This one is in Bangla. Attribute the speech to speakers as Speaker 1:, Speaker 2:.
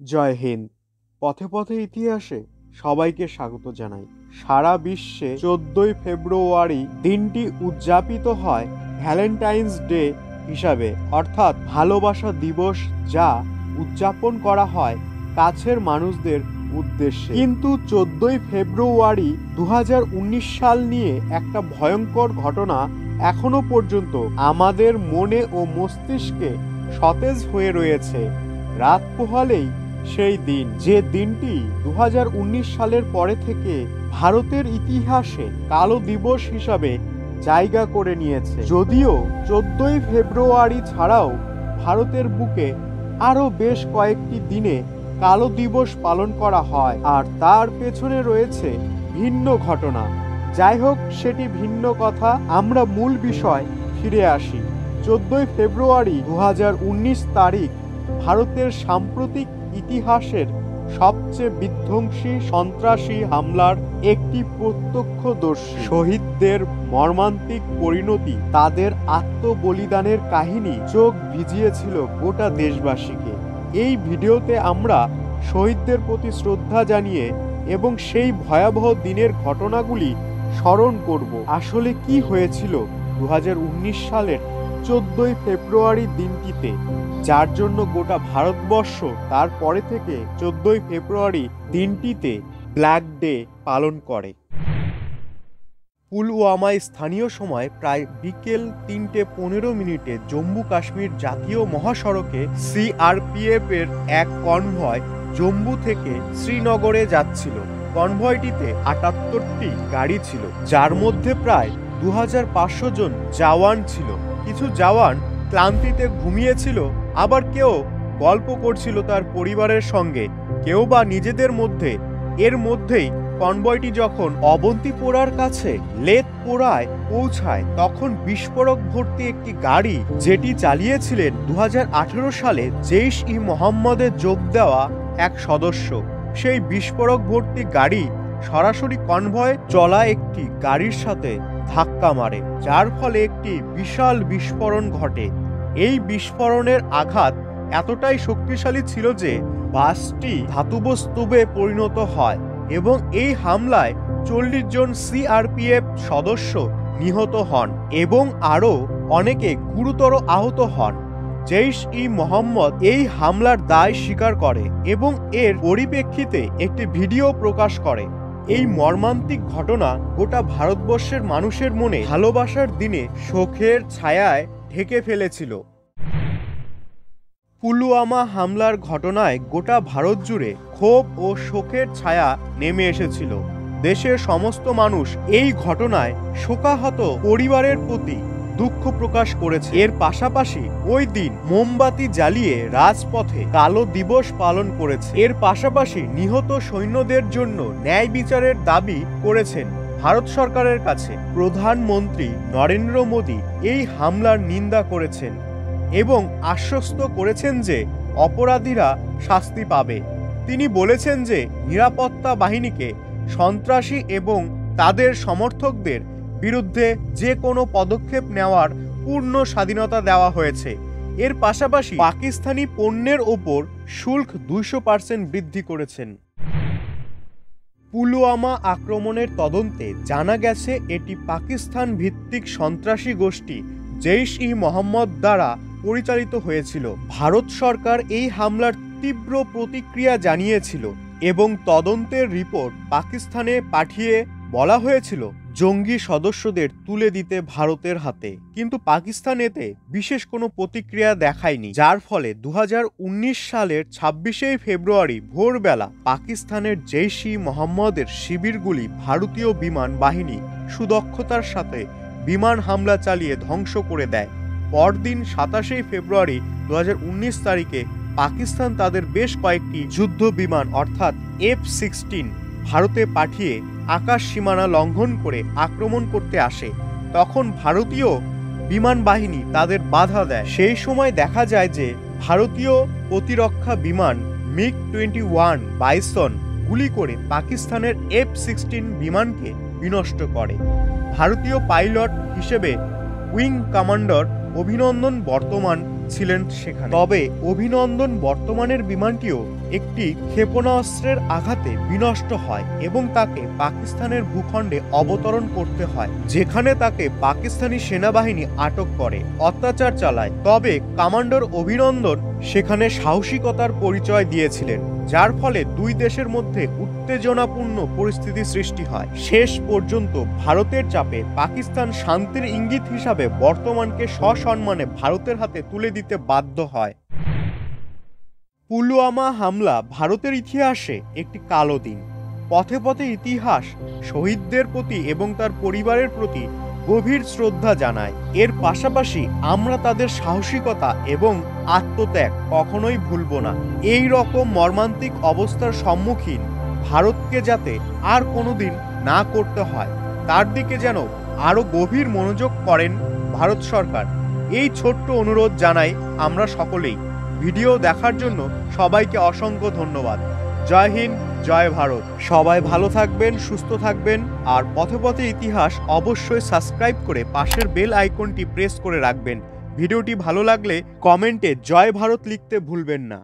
Speaker 1: জয় হিন্দ। পথে পথে ইতিহাসে সবাইকে স্বাগত জানাই। সারা বিশ্বে 14ই ফেব্রুয়ারি দিনটি উদযাপিত হয় ভ্যালেন্টাইন্স ডে হিসাবে, অর্থাৎ ভালোবাসা দিবস, যা উদযাপন করা হয় কাছের মানুষদের উদ্দেশ্যে। কিন্তু 14ই ফেব্রুয়ারি 2019 সাল নিয়ে একটা ভয়ঙ্কর ঘটনা এখনো পর্যন্ত আমাদের মনে ও মস্তিষ্কে সতেজ হয়ে রয়েছে। রাত পোহালেই সেই দিন, যে দিনটি 2019 সালের পরে থেকে ভারতের ইতিহাসে কালো দিবস হিসাবে জায়গা করে নিয়েছে। যদিও 14ই ফেব্রুয়ারি ছাড়াও ভারতের বুকে আরও বেশ কয়েকটি দিনে কালো দিবস পালন করা হয়, আর তার পেছনে রয়েছে ভিন্ন ঘটনা। যাই হোক, সেটি ভিন্ন কথা। আমরা মূল বিষয় ফিরে আসি। 14ই ফেব্রুয়ারি 2019 তারিখ ভারতের সাম্প্রতিক ইতিহাসের সবচেয়ে বিধ্বংসী সন্ত্রাসী হামলার একটি প্রত্যক্ষদর্শী। শহীদদের মর্মান্তিক পরিণতি, তাদের আত্মবলিদানের কাহিনী চোখ ভিজিয়েছিল গোটা দেশবাসীকে। এই ভিডিওতে আমরা শহীদদের প্রতি শ্রদ্ধা জানিয়ে এবং সেই ভয়াবহ দিনের ঘটনাগুলি স্মরণ করব। আসলে কি হয়েছিল 2019 সালের 14ই ফেব্রুয়ারি দিনটিতে, যার জন্য গোটা ভারতবর্ষ তারপরে থেকে 14ই ফেব্রুয়ারি দিনটিতে ব্ল্যাক ডে পালন করে। পুলওয়ামায় স্থানীয় সময় প্রায় বিকেল 3:15 জম্মু কাশ্মীর জাতীয় মহাসড়কে সিআরপিএফ এর এক কনভয় জম্মু থেকে শ্রীনগরে যাচ্ছিল। কনভয়টিতে 78টি গাড়ি ছিল, যার মধ্যে প্রায় 2500 জন জওয়ান ছিল। কিছু জওয়ান ক্লান্তিতে ঘুমিয়েছিল, আবার কেউ গল্প করছিল তার পরিবারের সঙ্গে, কেউ বা নিজেদের মধ্যে। এর মধ্যেই কনভয়টি যখন অবন্তিপোরার কাছে লেথপোরায় পৌঁছায়, তখন বিস্ফোরক ভর্তি একটি গাড়ি, যেটি চালিয়েছিলেন 2018 সালে জেইশ-ই-মোহাম্মদে যোগ দেওয়া এক সদস্য, সেই বিস্ফোরক ভর্তি গাড়ি সরাসরি কনভয় চলা একটি গাড়ির সাথে ধাক্কা মারে, যার ফলে একটি বিশাল বিস্ফোরণ ঘটে। এই বিস্ফোরণের আঘাত এতটাই শক্তিশালী ছিল যে বাসটি ধাতব স্তূপে পরিণত হয় এবং এই হামলায় 40 জন সিআরপিএফ সদস্য নিহত হন এবং আরও অনেকে গুরুতর আহত হন। জেইশ-ই-মোহাম্মদ এই হামলার দায় স্বীকার করে এবং এর পরিপ্রেক্ষিতে একটি ভিডিও প্রকাশ করে। এই মর্মান্তিক ঘটনা গোটা ভারতবর্ষের মানুষের মনে ভালোবাসার দিনে শোকের ছায়ায় ঢেকে ফেলেছিল। পুলওয়ামা হামলার ঘটনায় গোটা ভারত জুড়ে ক্ষোভ ও শোকের ছায়া নেমে এসেছিল। দেশের সমস্ত মানুষ এই ঘটনায় শোকাহত পরিবারের প্রতি দুঃখ প্রকাশ করেছে। এর পাশাপাশি ওই দিন মোমবাতি জ্বালিয়ে রাজপথে কালো দিবস পালন করেছে। এর পাশাপাশি নিহত সৈন্যদের জন্য ন্যায় বিচারের দাবি করেছেন ভারত সরকারের কাছে। প্রধানমন্ত্রী নরেন্দ্র মোদী এই হামলার নিন্দা করেছেন এবং আশ্বস্ত করেছেন যে অপরাধীরা শাস্তি পাবে। তিনি বলেছেন যে নিরাপত্তা বাহিনীকে সন্ত্রাসী এবং তাদের সমর্থকদের বিরুদ্ধে যে কোনো পদক্ষেপ নেওয়ার পূর্ণ স্বাধীনতা দেওয়া হয়েছে। এর পাশাপাশি পাকিস্তানি পণ্যের ওপর শুল্ক 200% বৃদ্ধি করেছেন। পুলওয়ামা আক্রমণের তদন্তে জানা গেছে এটি পাকিস্তান ভিত্তিক সন্ত্রাসী গোষ্ঠী জেইশ-ই-মোহাম্মদ দ্বারা পরিচালিত হয়েছিল। ভারত সরকার এই হামলার তীব্র প্রতিক্রিয়া জানিয়েছিল এবং তদন্তের রিপোর্ট পাকিস্তানে পাঠিয়ে বলা হয়েছিল জঙ্গি সদস্যদের তুলে দিতে ভারতের হাতে। কিন্তু পাকিস্তান এতে বিশেষ কোনো প্রতিক্রিয়া দেখায়নি, যার ফলে 2019 সালের 26 ফেব্রুয়ারি ভোরবেলা পাকিস্তানের জেইশ-ই-মোহাম্মদের শিবিরগুলি ভারতীয় বিমান বাহিনী সুদক্ষতার সাথে বিমান হামলা চালিয়ে ধ্বংস করে দেয়। পরদিন 27 ফেব্রুয়ারি 2019 তারিখে পাকিস্তান তাদের বেশ কয়েকটি যুদ্ধ বিমান অর্থাৎ F-16 ভারতে পাঠিয়ে আকাশ সীমানা লঙ্ঘন করে আক্রমণ করতে আসে। তখন ভারতীয় বিমান বাহিনী তাদের বাধা দেয়। সেই সময় দেখা যায় যে ভারতীয় প্রতিরক্ষা বিমান MiG-21 বাইসন গুলি করে পাকিস্তানের F-16 বিমানকে বিনষ্ট করে। ভারতীয় পাইলট হিসেবে উইং কমান্ডার অভিনন্দন বর্তমান ছিলেন সেখানে। তবে অভিনন্দন বর্তমানের বিমানটিও একটি ক্ষেপণাস্ত্রের আঘাতে বিনষ্ট হয় এবং তাকে পাকিস্তানের ভূখণ্ডে অবতরণ করতে হয়, যেখানে তাকে পাকিস্তানি সেনাবাহিনী আটক করে অত্যাচার চালায়। তবে কমান্ডার অভিনন্দন সেখানে সাহসিকতার পরিচয় দিয়েছিলেন, যার ফলে দুই দেশের মধ্যে উত্তেজনাপূর্ণ পরিস্থিতি সৃষ্টি হয়। শেষ পর্যন্ত ভারতের চাপে পাকিস্তান শান্তির ইঙ্গিত হিসাবে বর্তমানকে সসম্মানে ভারতের হাতে তুলে দিতে বাধ্য হয়। পুলওয়ামা হামলা ভারতের ইতিহাসে একটি কালো দিন। পথে পথে ইতিহাস শহীদদের প্রতি এবং তার পরিবারের প্রতি গভীর শ্রদ্ধা জানায়। এর পাশাপাশি আমরা তাদের সাহসিকতা এবং আত্মত্যাগ কখনোই ভুলব না। এই রকম মর্মান্তিক অবস্থার সম্মুখীন ভারতকে যাতে আর কোনোদিন না করতে হয়, তার দিকে যেন আরও গভীর মনোযোগ করেন ভারত সরকার, এই ছোট্ট অনুরোধ জানাই আমরা সকলেই। ভিডিও দেখার জন্য সবাইকে অসংখ্য ধন্যবাদ। জয় হিন্দ, জয় ভারত। সবাই ভালো থাকবেন, সুস্থ থাকবেন, আর পথে পথে ইতিহাস অবশ্যই সাবস্ক্রাইব করে পাশের বেল আইকনটি প্রেস করে রাখবেন। ভিডিওটি ভালো লাগলে কমেন্টে জয় ভারত লিখতে ভুলবেন না।